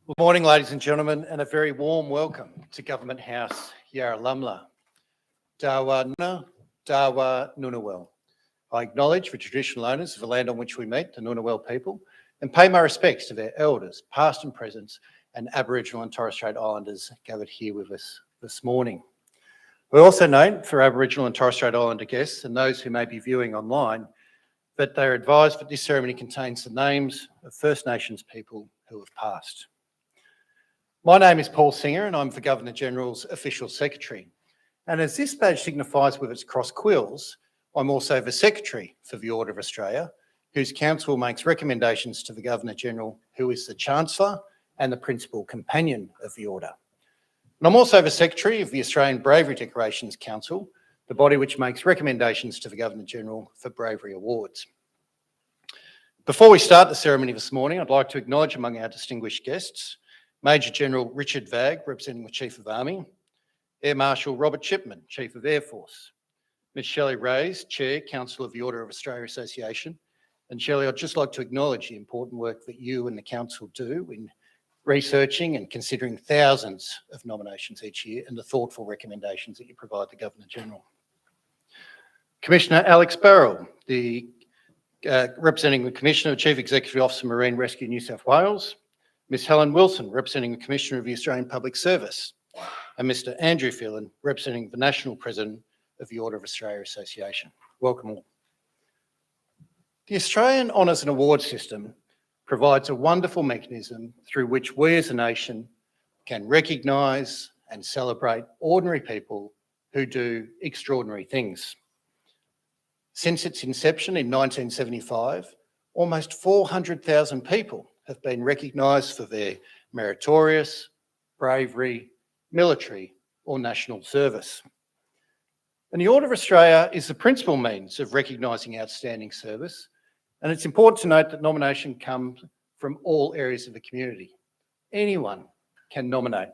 Good morning, ladies and gentlemen, and a very warm welcome to Government House, Yarralumla. Dawa Nuna, Dawa Nunawel. I acknowledge the traditional owners of the land on which we meet, the Nunawel people, and pay my respects to their elders, past and present, and Aboriginal and Torres Strait Islanders gathered here with us this morning. We also note for Aboriginal and Torres Strait Islander guests and those who may be viewing online that they are advised that this ceremony contains the names of First Nations people who have passed. My name is Paul Singer and I'm the Governor-General's Official Secretary. And as this badge signifies with its cross quills, I'm also the Secretary for the Order of Australia, whose council makes recommendations to the Governor-General, who is the Chancellor and the Principal Companion of the Order. And I'm also the Secretary of the Australian Bravery Decorations Council, the body which makes recommendations to the Governor-General for bravery awards. Before we start the ceremony this morning, I'd like to acknowledge among our distinguished guests Major General Richard Vagg, representing the Chief of Army, Air Marshal Robert Chipman, Chief of Air Force, Ms Shelley Rays, Chair, Council of the Order of Australia Association. And Shelley, I'd just like to acknowledge the important work that you and the Council do in researching and considering thousands of nominations each year and the thoughtful recommendations that you provide the Governor-General. Commissioner Alex Barrell, representing the Commissioner, Chief Executive Officer, Marine Rescue New South Wales, Ms Helen Wilson, representing the Commissioner of the Australian Public Service, and Mr Andrew Phelan, representing the National President of the Order of Australia Association. Welcome all. The Australian Honours and Awards system provides a wonderful mechanism through which we as a nation can recognise and celebrate ordinary people who do extraordinary things. Since its inception in 1975, almost 400,000 people have been recognised for their meritorious, bravery, military or national service. And the Order of Australia is the principal means of recognising outstanding service, and it's important to note that nomination comes from all areas of the community. Anyone can nominate.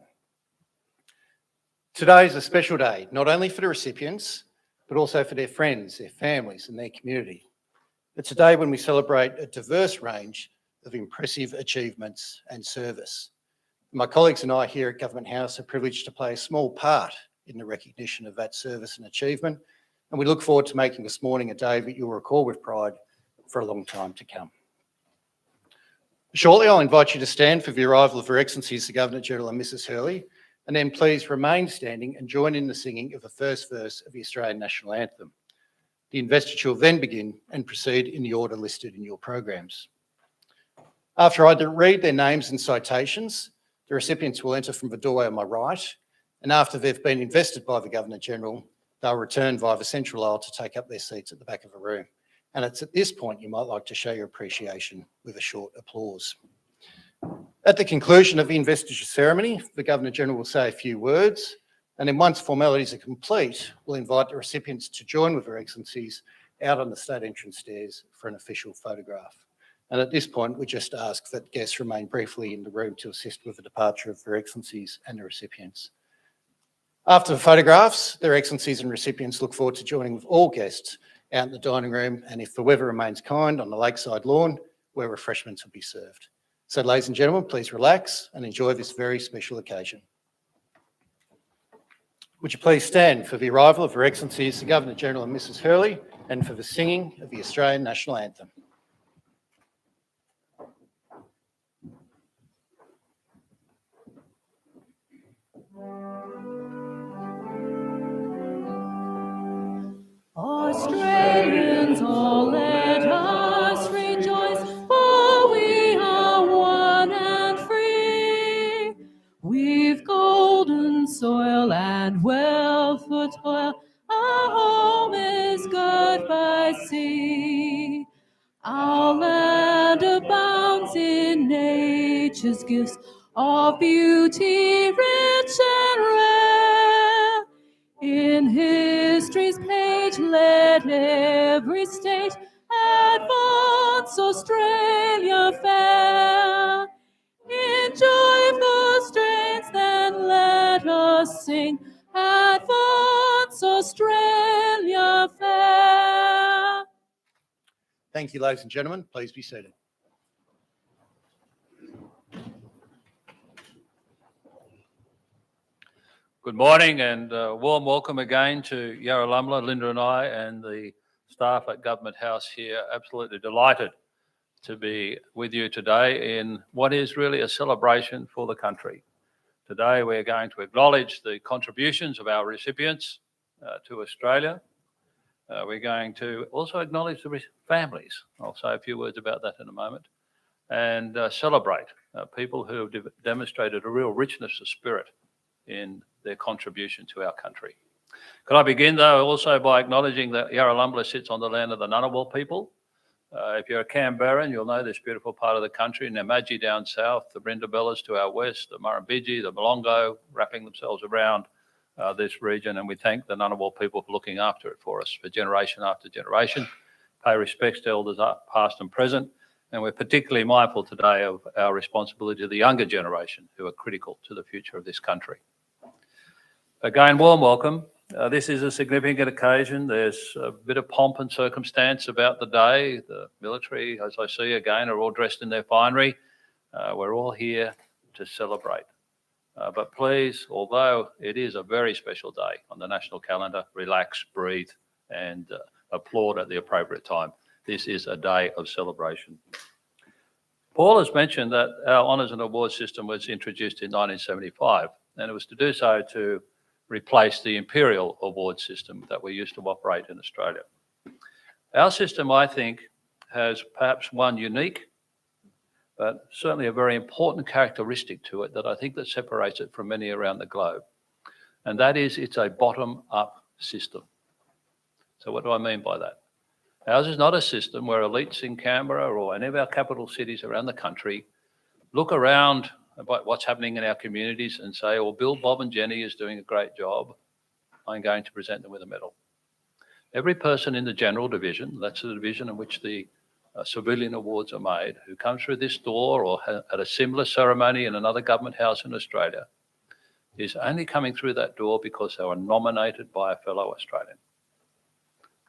Today is a special day, not only for the recipients, but also for their friends, their families and their community. It's a day when we celebrate a diverse range of impressive achievements and service. My colleagues and I here at Government House are privileged to play a small part in the recognition of that service and achievement, and we look forward to making this morning a day that you'll recall with pride for a long time to come. Shortly, I'll invite you to stand for the arrival of Her Excellencies the Governor-General and Mrs Hurley, and then please remain standing and join in the singing of the first verse of the Australian National Anthem. The investiture will then begin and proceed in the order listed in your programs. After I read their names and citations, the recipients will enter from the doorway on my right, and after they've been invested by the Governor-General, they'll return via the central aisle to take up their seats at the back of the room. And it's at this point you might like to show your appreciation with a short applause. At the conclusion of the investiture ceremony, the Governor-General will say a few words, and then once formalities are complete, we'll invite the recipients to join with Her Excellencies out on the state entrance stairs for an official photograph. And at this point, we just ask that guests remain briefly in the room to assist with the departure of Their Excellencies and the recipients. After the photographs, Their Excellencies and recipients look forward to joining with all guests out in the dining room, and if the weather remains kind, on the lakeside lawn, where refreshments will be served. So, ladies and gentlemen, please relax and enjoy this very special occasion. Would you please stand for the arrival of Her Excellencies the Governor-General and Mrs Hurley, and for the singing of the Australian National Anthem. Australians, all let us rejoice, for we are one and free. We've golden soil and wealth for toil, our home is good by sea. Our land abounds in nature's gifts of beauty rich and rare. In history's page let every state advance Australia fair. In joyful strains then let us sing, advance Australia fair. Thank you, ladies and gentlemen. Please be seated. Good morning and warm welcome again to Yarralumla, Linda and I and the staff at Government House here. Absolutely delighted to be with you today in what is really a celebration for the country. Today we're going to acknowledge the contributions of our recipients to Australia. We're going to also acknowledge the families. I'll say a few words about that in a moment. And celebrate people who have demonstrated a real richness of spirit in their contribution to our country. Could I begin though also by acknowledging that Yarralumla sits on the land of the Ngunnawal people. If you're a Canberran, you'll know this beautiful part of the country, Namadgi down south, the Brindabellas to our west, the Murrumbidgee, the Molongo wrapping themselves around this region, and we thank the Ngunnawal people for looking after it for us for generation after generation. Pay respects to elders past and present, and we're particularly mindful today of our responsibility to the younger generation who are critical to the future of this country. Again, warm welcome. This is a significant occasion. There's a bit of pomp and circumstance about the day. The military, as I see again, are all dressed in their finery. We're all here to celebrate. But please, although it is a very special day on the national calendar, relax, breathe, and applaud at the appropriate time. This is a day of celebration. Paul has mentioned that our honours and awards system was introduced in 1975, and it was to do so to replace the imperial award system that we used to operate in Australia. Our system, I think, has perhaps one unique, but certainly a very important characteristic to it that I think that separates it from many around the globe. And that is it's a bottom-up system. So what do I mean by that? Ours is not a system where elites in Canberra or any of our capital cities around the country look around about what's happening in our communities and say, well, Bill, Bob and Jenny is doing a great job. I'm going to present them with a medal. Every person in the general division, that's the division in which the civilian awards are made, who comes through this door or at a similar ceremony in another government house in Australia, is only coming through that door because they were nominated by a fellow Australian.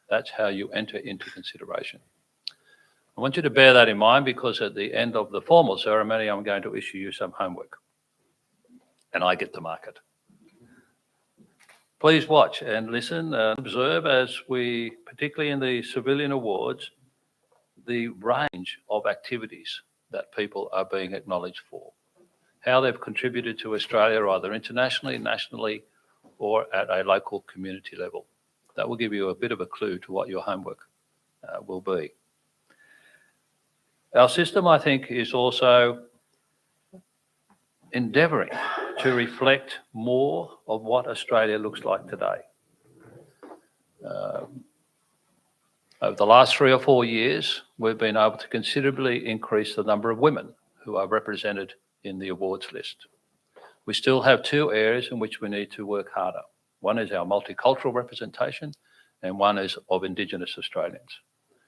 That's how you enter into consideration. I want you to bear that in mind because at the end of the formal ceremony, I'm going to issue you some homework and I get to mark it. Please watch and listen and observe as we, particularly in the civilian awards, the range of activities that people are being acknowledged for, how they've contributed to Australia either internationally, nationally, or at a local community level. That will give you a bit of a clue to what your homework will be. Our system, I think, is also endeavouring to reflect more of what Australia looks like today. Over the last 3 or 4 years, we've been able to considerably increase the number of women who are represented in the awards list. We still have 2 areas in which we need to work harder. One is our multicultural representation and one is of Indigenous Australians.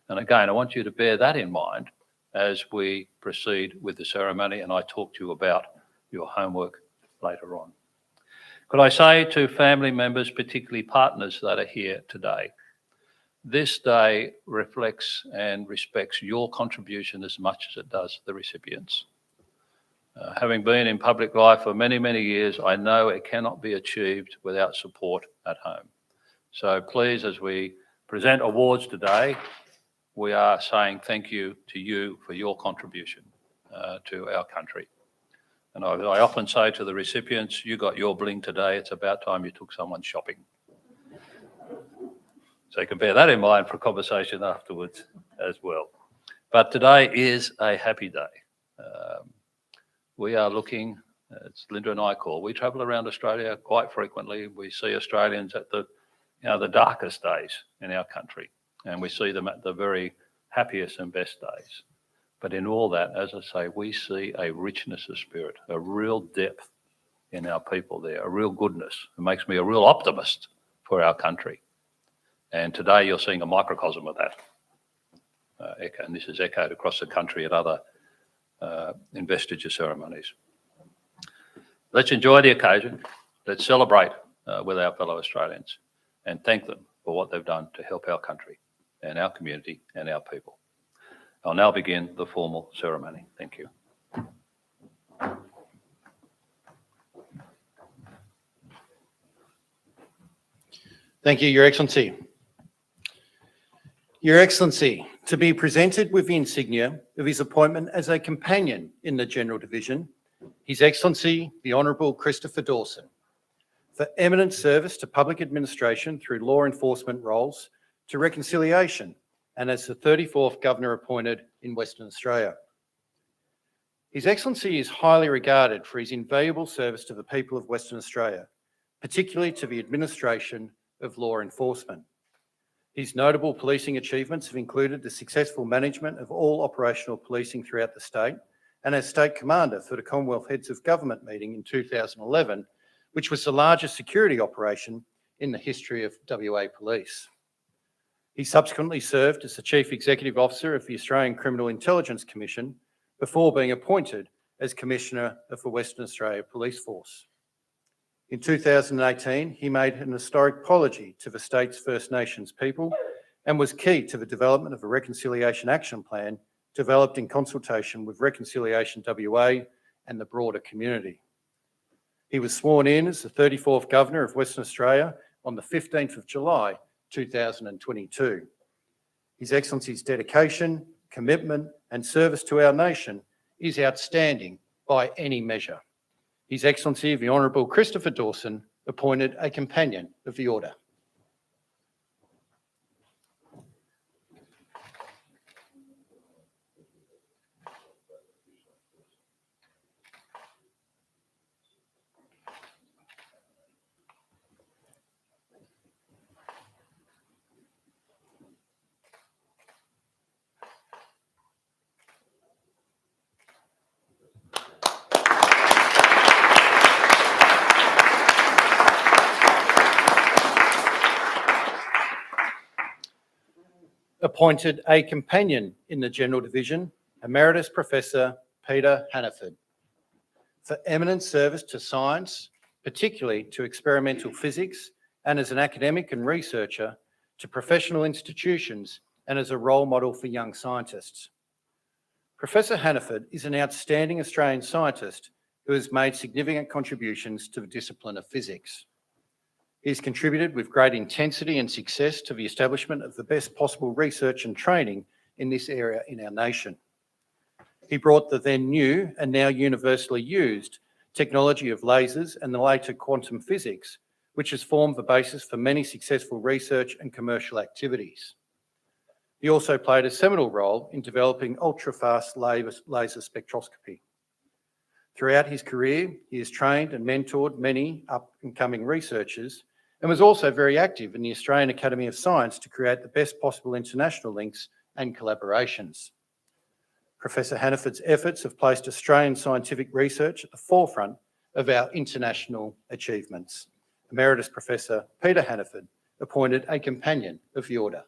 And again, I want you to bear that in mind as we proceed with the ceremony and I talk to you about your homework later on. Could I say to family members, particularly partners that are here today, this day reflects and respects your contribution as much as it does the recipients. Having been in public life for many, many years, I know it cannot be achieved without support at home. So please, as we present awards today, we are saying thank you to you for your contribution to our country. And I often say to the recipients, you got your bling today, it's about time you took someone shopping. So you can bear that in mind for a conversation afterwards as well. But today is a happy day. We are looking, as Linda and I call, we travel around Australia quite frequently. We see Australians at the darkest days in our country, and we see them at the very happiest and best days. But in all that, as I say, we see a richness of spirit, a real depth in our people there, a real goodness. It makes me a real optimist for our country. And today you're seeing a microcosm of that. And this is echoed across the country at other investiture ceremonies. Let's enjoy the occasion. Let's celebrate with our fellow Australians and thank them for what they've done to help our country and our community and our people. I'll now begin the formal ceremony. Thank you. Thank you, Your Excellency. Your Excellency, to be presented with the insignia of his appointment as a companion in the General Division, His Excellency the Honourable Christopher Dawson, for eminent service to public administration through law enforcement roles to reconciliation and as the 34th Governor appointed in Western Australia. His Excellency is highly regarded for his invaluable service to the people of Western Australia, particularly to the administration of law enforcement. His notable policing achievements have included the successful management of all operational policing throughout the state and as State Commander for the Commonwealth Heads of Government meeting in 2011, which was the largest security operation in the history of WA Police. He subsequently served as the Chief Executive Officer of the Australian Criminal Intelligence Commission before being appointed as Commissioner of the Western Australia Police Force. In 2018, he made an historic apology to the state's First Nations people and was key to the development of a Reconciliation Action Plan developed in consultation with Reconciliation WA and the broader community. He was sworn in as the 34th Governor of Western Australia on the 15th of July 2022. His Excellency's dedication, commitment and service to our nation is outstanding by any measure. His Excellency the Honourable Christopher Dawson appointed a Companion of the Order. Appointed a Companion in the General Division, Emeritus Professor Peter Hannaford, for eminent service to science, particularly to experimental physics, and as an academic and researcher to professional institutions and as a role model for young scientists. Professor Hannaford is an outstanding Australian scientist who has made significant contributions to the discipline of physics. He has contributed with great intensity and success to the establishment of the best possible research and training in this area in our nation. He brought the then new and now universally used technology of lasers and the later quantum physics, which has formed the basis for many successful research and commercial activities. He also played a seminal role in developing ultra-fast laser spectroscopy. Throughout his career, he has trained and mentored many up-and-coming researchers and was also very active in the Australian Academy of Science to create the best possible international links and collaborations. Professor Hannaford's efforts have placed Australian scientific research at the forefront of our international achievements. Emeritus Professor Peter Hannaford appointed a Companion of the Order.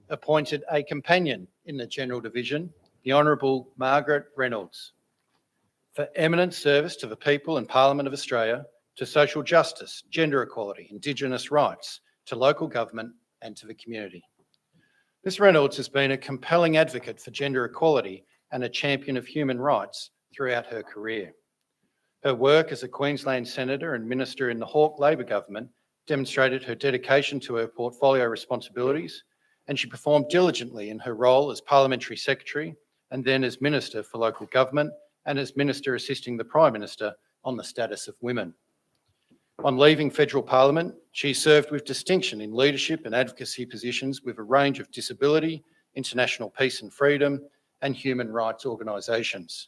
Appointed a Companion in the General Division, the Honourable Margaret Reynolds, for eminent service to the people and Parliament of Australia, to social justice, gender equality, Indigenous rights, to local government and to the community. Ms Reynolds has been a compelling advocate for gender equality and a champion of human rights throughout her career. Her work as a Queensland Senator and Minister in the Hawke Labor government demonstrated her dedication to her portfolio responsibilities, and she performed diligently in her role as Parliamentary Secretary and then as Minister for Local Government and as Minister assisting the Prime Minister on the status of women. On leaving Federal Parliament, she served with distinction in leadership and advocacy positions with a range of disability, international peace and freedom, and human rights organisations.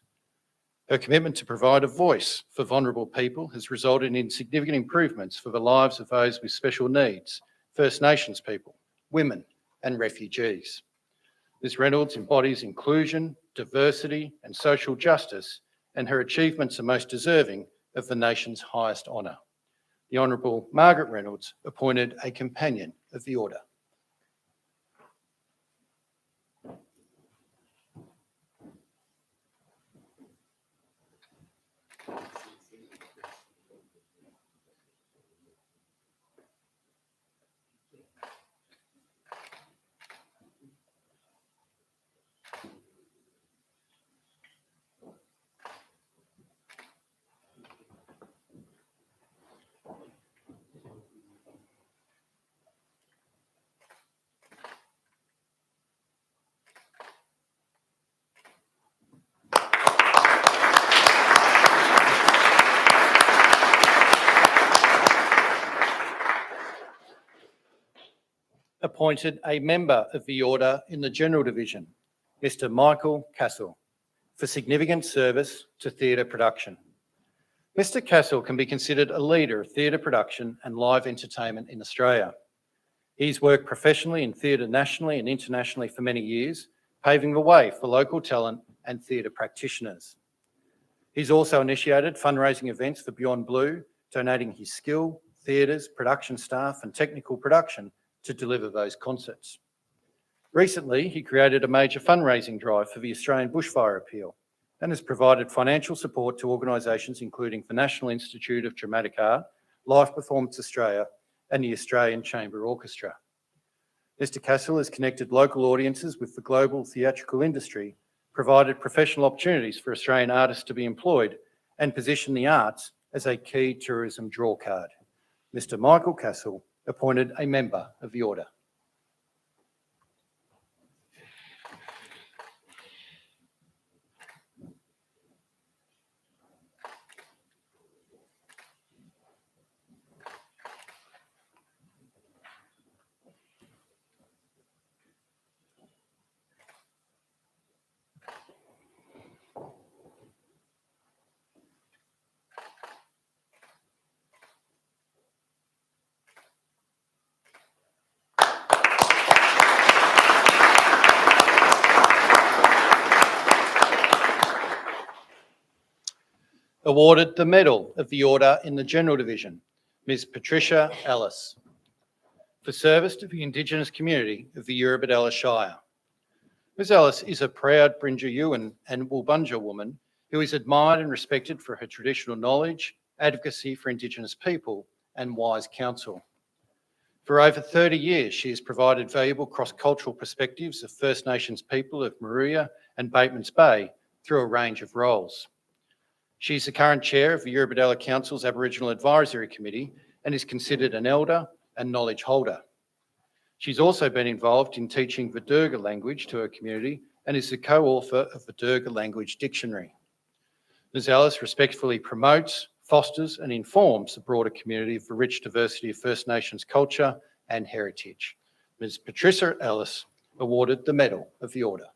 Her commitment to provide a voice for vulnerable people has resulted in significant improvements for the lives of those with special needs, First Nations people, women and refugees. Ms Reynolds embodies inclusion, diversity and social justice, and her achievements are most deserving of the nation's highest honour. The Honourable Margaret Reynolds appointed a Companion of the Order. Appointed a Member of the Order in the General Division, Mr Michael Castle, for significant service to theatre production. Mr Castle can be considered a leader of theatre production and live entertainment in Australia. He's worked professionally in theatre nationally and internationally for many years, paving the way for local talent and theatre practitioners. He's also initiated fundraising events for Beyond Blue, donating his skill, theatres, production staff and technical production to deliver those concerts. Recently, he created a major fundraising drive for the Australian Bushfire Appeal and has provided financial support to organisations including the National Institute of Dramatic Art, Live Performance Australia and the Australian Chamber Orchestra. Mr Castle has connected local audiences with the global theatrical industry, provided professional opportunities for Australian artists to be employed and positioned the arts as a key tourism drawcard. Mr Michael Castle appointed a Member of the Order. Awarded the Medal of the Order in the General Division, Ms Patricia Ellis, for service to the Indigenous community of the Eurobodalla Shire. Ms Ellis is a proud Brinja and Wulbunja woman who is admired and respected for her traditional knowledge, advocacy for Indigenous people and wise counsel. For over 30 years, she has provided valuable cross-cultural perspectives of First Nations people of Moruya and Batemans Bay through a range of roles. She is the current chair of the Eurobodalla Council's Aboriginal Advisory Committee and is considered an elder and knowledge holder. She's also been involved in teaching the Durga language to her community and is the co-author of the Durga Language Dictionary. Ms Ellis respectfully promotes, fosters and informs the broader community of the rich diversity of First Nations culture and heritage. Ms Patricia Ellis awarded the Medal of the Order.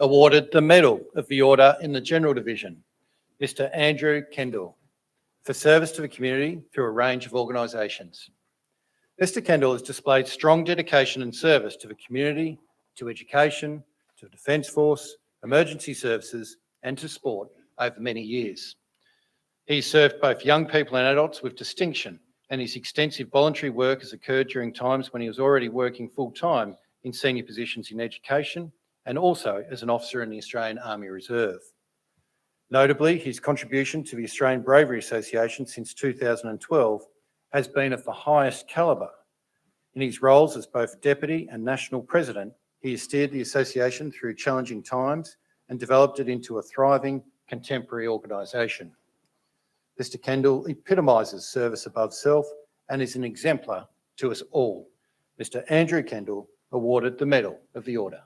Awarded the Medal of the Order in the General Division, Mr Andrew Kendall, for service to the community through a range of organisations. Mr Kendall has displayed strong dedication and service to the community, to education, to the Defence Force, emergency services and to sport over many years. He's served both young people and adults with distinction, and his extensive voluntary work has occurred during times when he was already working full-time in senior positions in education and also as an officer in the Australian Army Reserve. Notably, his contribution to the Australian Bravery Association since 2012 has been of the highest calibre. In his roles as both Deputy and National President, he has steered the association through challenging times and developed it into a thriving contemporary organisation. Mr. Kendall epitomises service above self and is an exemplar to us all. Mr. Andrew Kendall, awarded the Medal of the Order.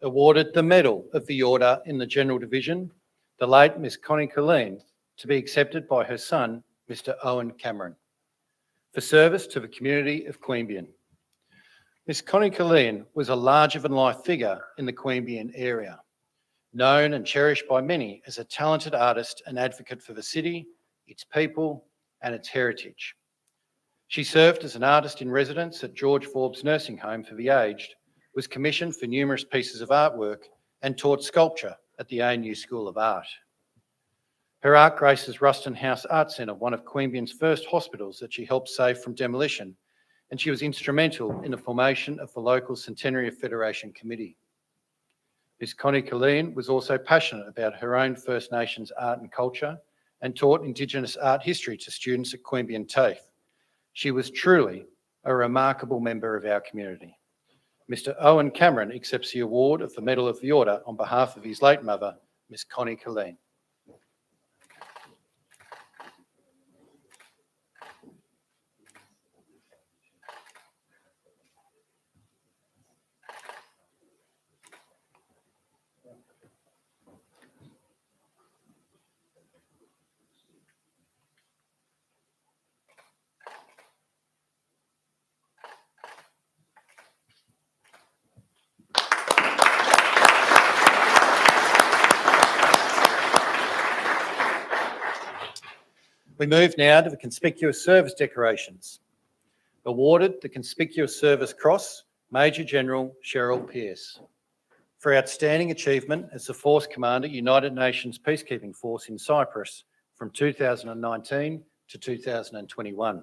Awarded the Medal of the Order in the General Division, the late Miss Connie Colleen, to be accepted by her son, Mr. Owen Cameron, for service to the community of Queanbeyan. Miss Connie Colleen was a larger-than-life figure in the Queanbeyan area, known and cherished by many as a talented artist and advocate for the city, its people, and its heritage. She served as an artist in residence at George Forbes Nursing Home for the Aged, was commissioned for numerous pieces of artwork, and taught sculpture at the ANU School of Art. Her art graces Ruston House Art Centre, one of Queanbeyan's first hospitals that she helped save from demolition, and she was instrumental in the formation of the local Centenary of Federation Committee. Ms. Connie Colleen was also passionate about her own First Nations art and culture and taught Indigenous art history to students at Queanbeyan TAFE. She was truly a remarkable member of our community. Mr. Owen Cameron accepts the award of the Medal of the Order on behalf of his late mother, Miss Connie Colleen. We move now to the Conspicuous Service Decorations. Awarded the Conspicuous Service Cross, Major General Cheryl Pearce, for outstanding achievement as the Force Commander, United Nations Peacekeeping Force in Cyprus from 2019 to 2021.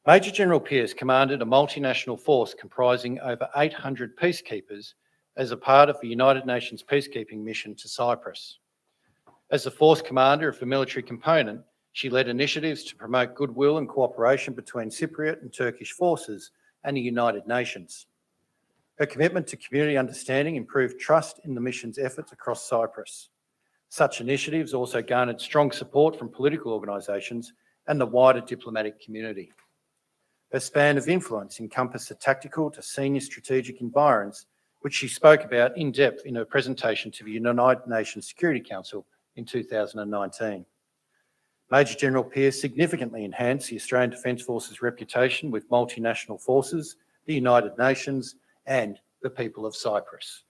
Major General Pearce commanded a multinational force comprising over 800 peacekeepers as a part of the United Nations peacekeeping mission to Cyprus. As the Force Commander of the military component, she led initiatives to promote goodwill and cooperation between Cypriot and Turkish forces and the United Nations. Her commitment to community understanding improved trust in the mission's efforts across Cyprus. Such initiatives also garnered strong support from political organisations and the wider diplomatic community. Her span of influence encompassed the tactical to senior strategic environs, which she spoke about in depth in her presentation to the United Nations Security Council in 2019. Major General Pearce significantly enhanced the Australian Defence Force's reputation with multinational forces, the United Nations, and the people of Cyprus.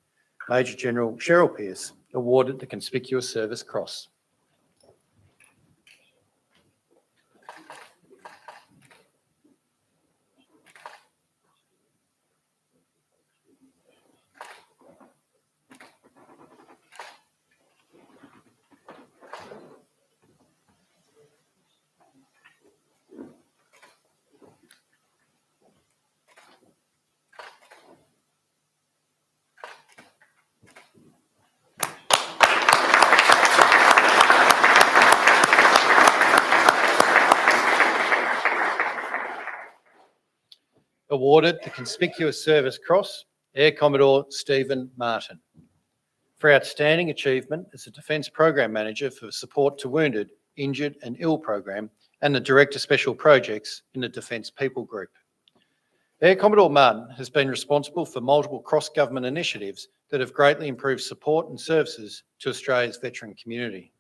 Major General Cheryl Pearce awarded the Conspicuous Service Cross. Awarded the Conspicuous Service Cross, Air Commodore Stephen Martin, for outstanding achievement as the Defence Program Manager for Support to Wounded, Injured and Ill Program and the Director Special Projects in the Defence People Group. Air Commodore Martin has been responsible for multiple cross-government initiatives that have greatly improved support and services to Australia's veteran community.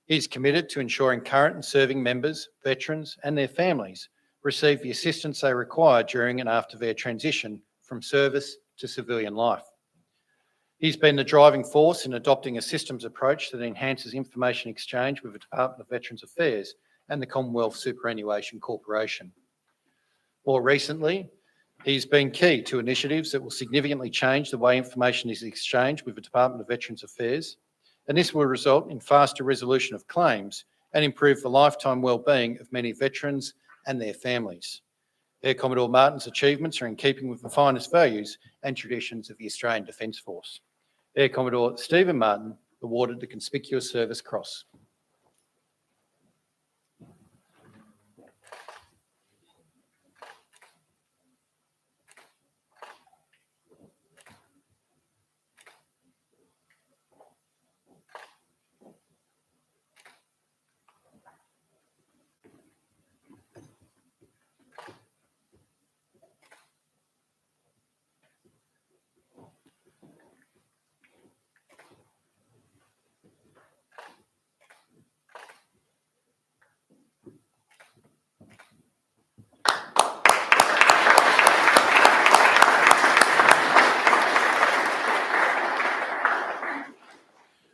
He is committed to ensuring current and serving members, veterans and their families receive the assistance they require during and after their transition from service to civilian life. He's been the driving force in adopting a systems approach that enhances information exchange with the Department of Veterans Affairs and the Commonwealth Superannuation Corporation. More recently, he's been key to initiatives that will significantly change the way information is exchanged with the Department of Veterans Affairs, and this will result in faster resolution of claims and improve the lifetime wellbeing of many veterans and their families. Air Commodore Martin's achievements are in keeping with the finest values and traditions of the Australian Defence Force. Air Commodore Stephen Martin awarded the Conspicuous Service Cross.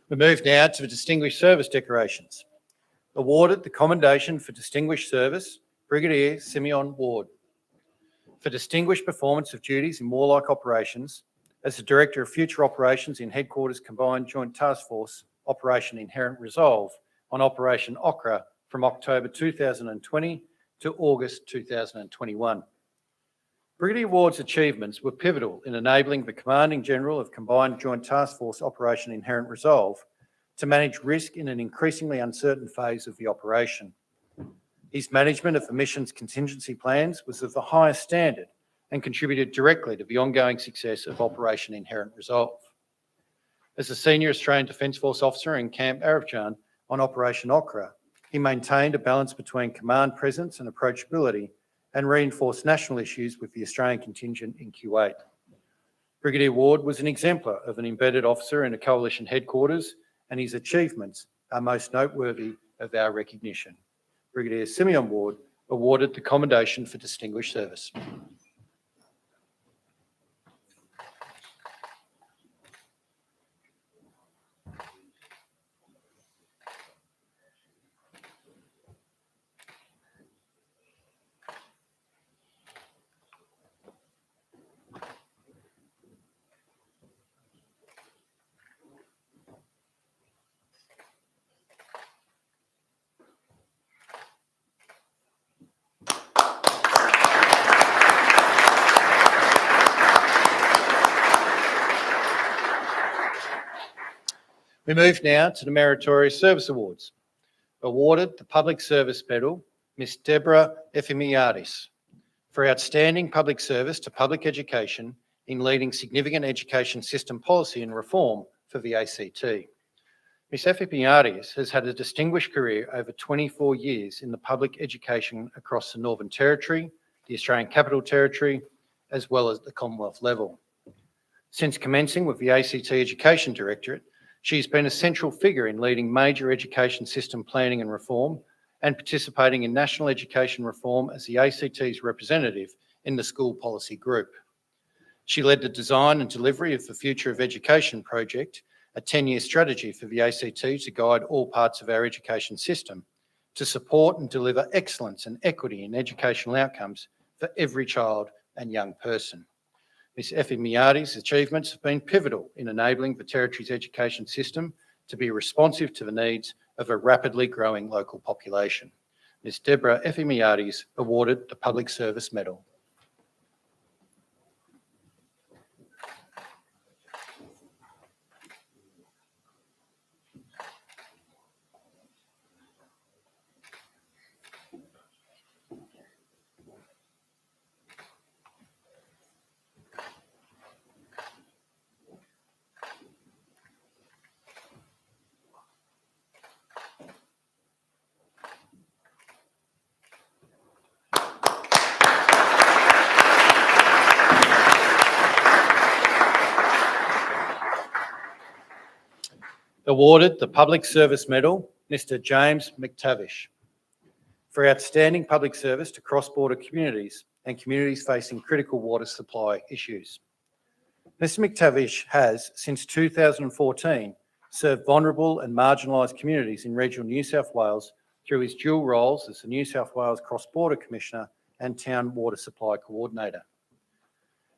We move now to the Distinguished Service Decorations. Awarded the Commendation for Distinguished Service, Brigadier Simeon Ward. For distinguished performance of duties in warlike operations, as the Director of Future Operations in Headquarters Combined Joint Task Force Operation Inherent Resolve on Operation Okra from October 2020 to August 2021. Brigadier Ward's achievements were pivotal in enabling the Commanding General of Combined Joint Task Force Operation Inherent Resolve to manage risk in an increasingly uncertain phase of the operation. His management of the mission's contingency plans was of the highest standard and contributed directly to the ongoing success of Operation Inherent Resolve. As a senior Australian Defence Force officer in Camp Arifjan on Operation Okra, he maintained a balance between command presence and approachability and reinforced national issues with the Australian contingent in Kuwait. Brigadier Ward was an exemplar of an embedded officer in a coalition headquarters, and his achievements are most noteworthy of our recognition. Brigadier Simeon Ward awarded the Commendation for Distinguished Service. We move now to the Meritorious Service Awards. Awarded the Public Service Medal, Miss Deborah Effie Miyadis, for outstanding public service to public education in leading significant education system policy and reform for the ACT. Miss Effie Miyadis has had a distinguished career over 24 years in the public education across the Northern Territory, the Australian Capital Territory, as well as the Commonwealth level. Since commencing with the ACT Education Directorate, she's been a central figure in leading major education system planning and reform and participating in national education reform as the ACT's representative in the School Policy Group. She led the design and delivery of the Future of Education project, a 10-year strategy for the ACT to guide all parts of our education system to support and deliver excellence and equity in educational outcomes for every child and young person. Ms. Effie Miyadis' achievements have been pivotal in enabling the Territory's education system to be responsive to the needs of a rapidly growing local population. Ms. Deborah Effie Miyadis awarded the Public Service Medal. Awarded the Public Service Medal, Mr. James McTavish, for outstanding public service to cross-border communities and communities facing critical water supply issues. Mr McTavish has, since 2014, served vulnerable and marginalised communities in regional New South Wales through his dual roles as the New South Wales Cross-Border Commissioner and Town Water Supply Coordinator.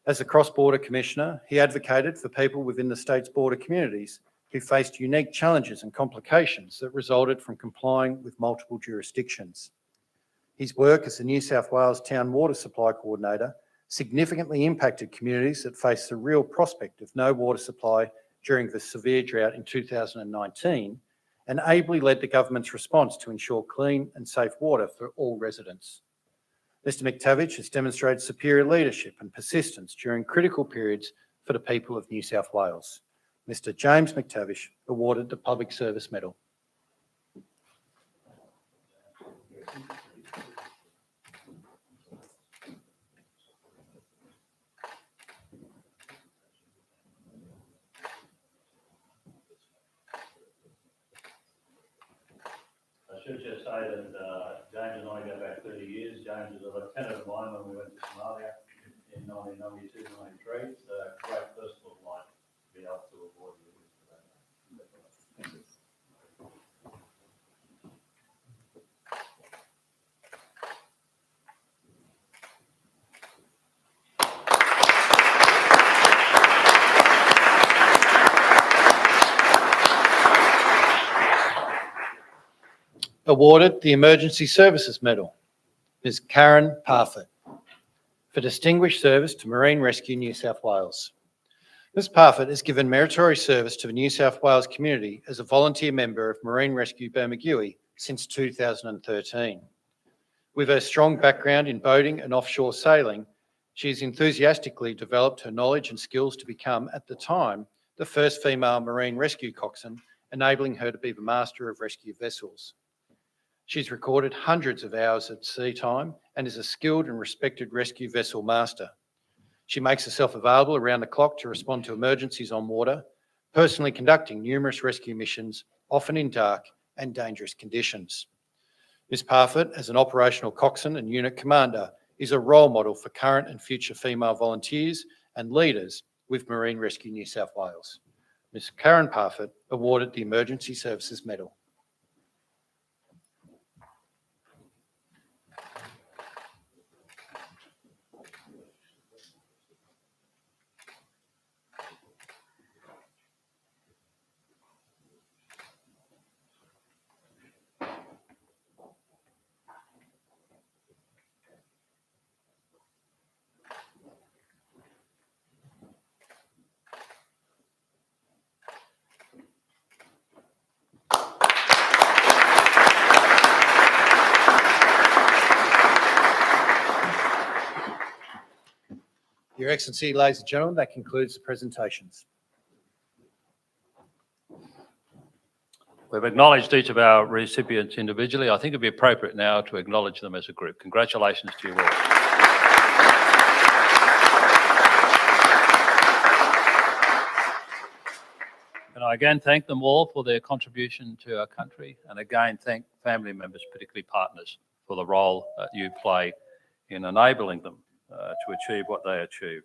As the Cross-Border Commissioner, he advocated for people within the state's border communities who faced unique challenges and complications that resulted from complying with multiple jurisdictions. His work as the New South Wales Town Water Supply Coordinator significantly impacted communities that faced the real prospect of no water supply during the severe drought in 2019, and ably led the government's response to ensure clean and safe water for all residents. Mr McTavish has demonstrated superior leadership and persistence during critical periods for the people of New South Wales. Mr James McTavish awarded the Public Service Medal. I should just say that James and I go back 30 years. James was a lieutenant of mine when we went to Somalia in 1992, 93. So great personal life to be able to award you with that. Thank you. Awarded the Emergency Services Medal, Ms Karen Parfitt, for distinguished service to Marine Rescue New South Wales. Ms Parfitt has given meritorious service to the New South Wales community as a volunteer member of Marine Rescue Bermagui since 2013. With her strong background in boating and offshore sailing, she has enthusiastically developed her knowledge and skills to become, at the time, the first female marine rescue coxswain, enabling her to be the master of rescue vessels. She's recorded hundreds of hours at sea time and is a skilled and respected rescue vessel master. She makes herself available around the clock to respond to emergencies on water, personally conducting numerous rescue missions, often in dark and dangerous conditions. Ms Parfitt, as an operational coxswain and unit commander, is a role model for current and future female volunteers and leaders with Marine Rescue New South Wales. Ms Karen Parfitt awarded the Emergency Services Medal. Your Excellency, ladies and gentlemen, that concludes the presentations. We've acknowledged each of our recipients individually. I think it'd be appropriate now to acknowledge them as a group. Congratulations to you all. And I again thank them all for their contribution to our country, and again thank family members, particularly partners, for the role that you play in enabling them to achieve what they achieve.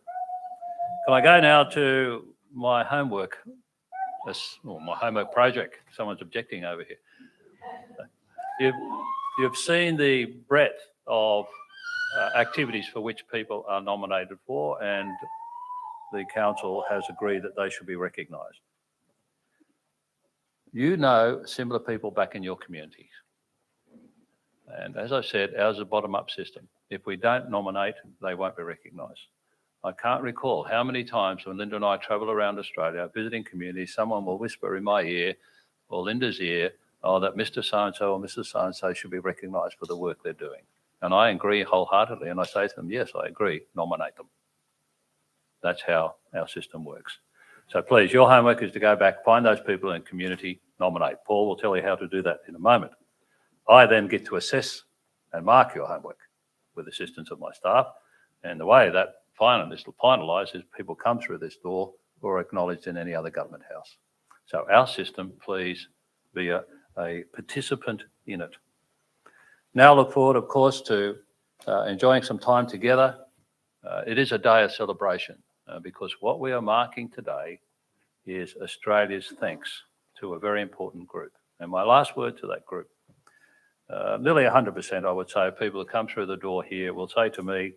Can I go now to my homework, or my homework project? Someone's objecting over here. You've seen the breadth of activities for which people are nominated for, and the council has agreed that they should be recognised. You know similar people back in your communities. And as I said, ours is a bottom-up system. If we don't nominate, they won't be recognised. I can't recall how many times when Linda and I travel around Australia visiting communities, someone will whisper in my ear or Linda's ear, oh, that Mr. So-and-so or Mrs. So-and-so should be recognised for the work they're doing. And I agree wholeheartedly, and I say to them, yes, I agree, nominate them. That's how our system works. So please, your homework is to go back, find those people in the community, nominate. Paul will tell you how to do that in a moment. I then get to assess and mark your homework with the assistance of my staff. And the way that this will finalise is people come through this door or are acknowledged in any other government house. So our system, please be a participant in it. Now look forward, of course, to enjoying some time together. It is a day of celebration because what we are marking today is Australia's thanks to a very important group. And my last word to that group, nearly 100%, I would say, of people who come through the door here will say to me,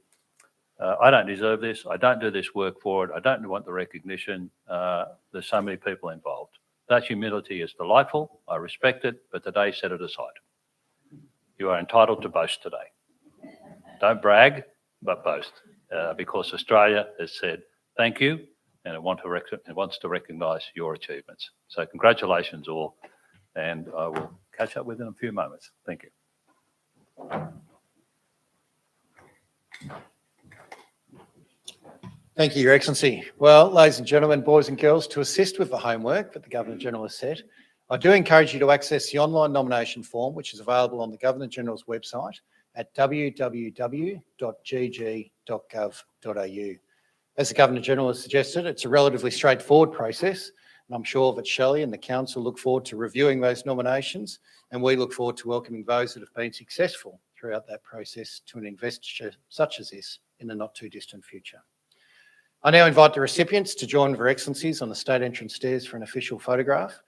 I don't deserve this. I don't do this work for it. I don't want the recognition. There's so many people involved. That humility is delightful. I respect it, but today set it aside. You are entitled to boast today. Don't brag, but boast, because Australia has said thank you, and it wants to recognise your achievements. So congratulations all, and I will catch up with you in a few moments. Thank you. Thank you, Your Excellency. Well, ladies and gentlemen, boys and girls, to assist with the homework that the Governor-General has set, I do encourage you to access the online nomination form, which is available on the Governor-General's website at www.gg.gov.au. As the Governor-General has suggested, it's a relatively straightforward process, and I'm sure that Shelley and the Council look forward to reviewing those nominations, and we look forward to welcoming those that have been successful throughout that process to an investiture such as this in the not-too-distant future. I now invite the recipients to join with Her Excellencies on the state entrance stairs for an official photograph.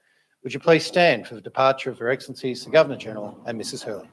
Would you please stand for the departure of Her Excellencies, the Governor-General and Mrs Hurley.